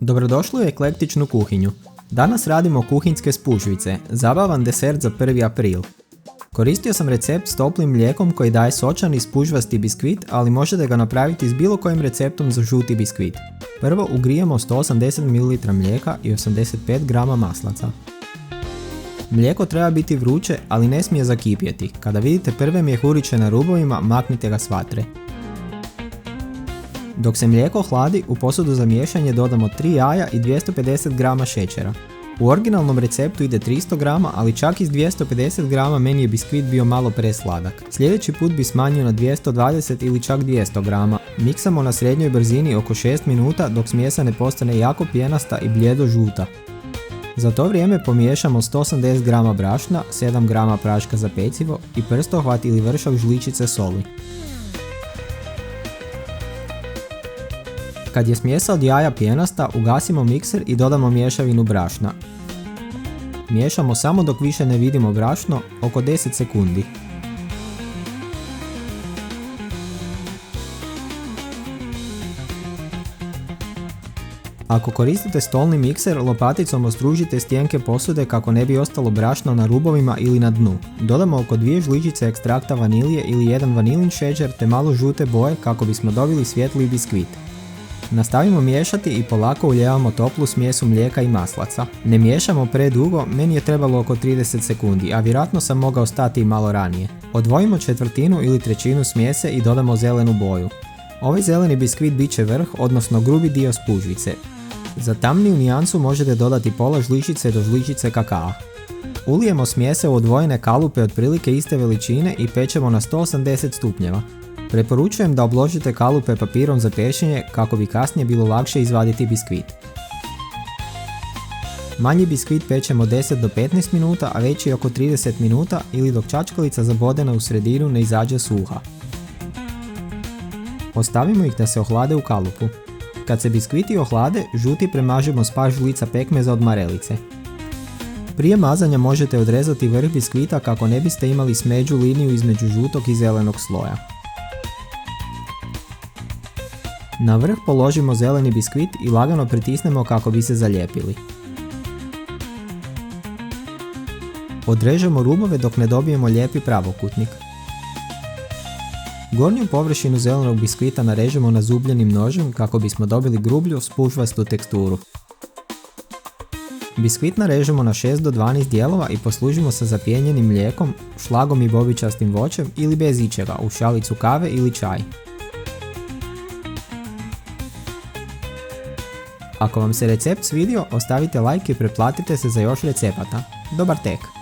Dobrodošli u eklektičnu kuhinju. Danas radimo kuhinjske spužvice, zabavan desert za 1. april. Koristio sam recept s toplim mlijekom koji daje sočan i spužvasti biskvit, ali možete ga napraviti s bilo kojim receptom za žuti biskvit. Prvo ugrijemo 180 ml mlijeka i 85 g maslaca. Mlijeko treba biti vruće, ali ne smije zakipjeti. Kada vidite prve mjehuriće na rubovima, maknite ga s vatre. Dok se mlijeko hladi, u posudu za miješanje dodamo 3 jaja i 250 g šećera. U originalnom receptu ide 300 g, ali čak i s 250 g meni je biskvit bio malo presladak. Sljedeći put bi smanjio na 220 ili čak 200 g. Miksamo na srednjoj brzini oko 6 minuta dok smjesa ne postane jako pjenasta i bljedo žuta. Za to vrijeme pomiješamo 180 g brašna, 7 g praška za pecivo i prstohvat ili vršak žličice soli. Kad je smjesa od jaja pjenasta, ugasimo mikser i dodamo mješavinu brašna. Miješamo samo dok više ne vidimo brašno, oko 10 sekundi. Ako koristite stolni mikser, lopaticom ostružite stjenke posude kako ne bi ostalo brašno na rubovima ili na dnu. Dodamo oko 2 žličice ekstrakta vanilije ili 1 vanilin šećer te malo žute boje kako bismo dobili svijetli biskvit. Nastavimo miješati i polako ulijevamo toplu smjesu mlijeka i maslaca. Ne miješamo predugo, meni je trebalo oko 30 sekundi, a vjerojatno sam mogao stati i malo ranije. Odvojimo četvrtinu ili trećinu smjese i dodamo zelenu boju. Ovaj zeleni biskvit bit će vrh, odnosno grubi dio spužvice. Za tamniju nijansu možete dodati pola žličice do žličice kakaa. Ulijemo smjese u odvojene kalupe otprilike iste veličine i pečemo na 180 stupnjeva. Preporučujem da obložite kalupe papirom za pečenje kako bi kasnije bilo lakše izvaditi biskvit. Manji biskvit pečemo 10 do 15 minuta, a veći oko 30 minuta ili dok čačkalica zabodena u sredinu ne izađe suha. Ostavimo ih da se ohlade u kalupu. Kad se biskviti ohlade, žuti premažemo s par žlica pekmeza od marelice. Prije mazanja možete odrezati vrh biskvita kako ne biste imali smeđu liniju između žutog i zelenog sloja. Na vrh položimo zeleni biskvit i lagano pritisnemo kako bi se zalijepili. Odrežemo rubove dok ne dobijemo lijepi pravokutnik. Gornju površinu zelenog biskvita narežemo nazubljenim nožem kako bismo dobili grublju, spužvastu teksturu. Biskvit narežemo na 6 do 12 dijelova i poslužimo sa zapijenjenim mlijekom, šlagom i bobičastim voćem ili bez ičega u šalicu kave ili čaj. Ako vam se recept svidio, ostavite like i pretplatite se za još recepata. Dobar tek!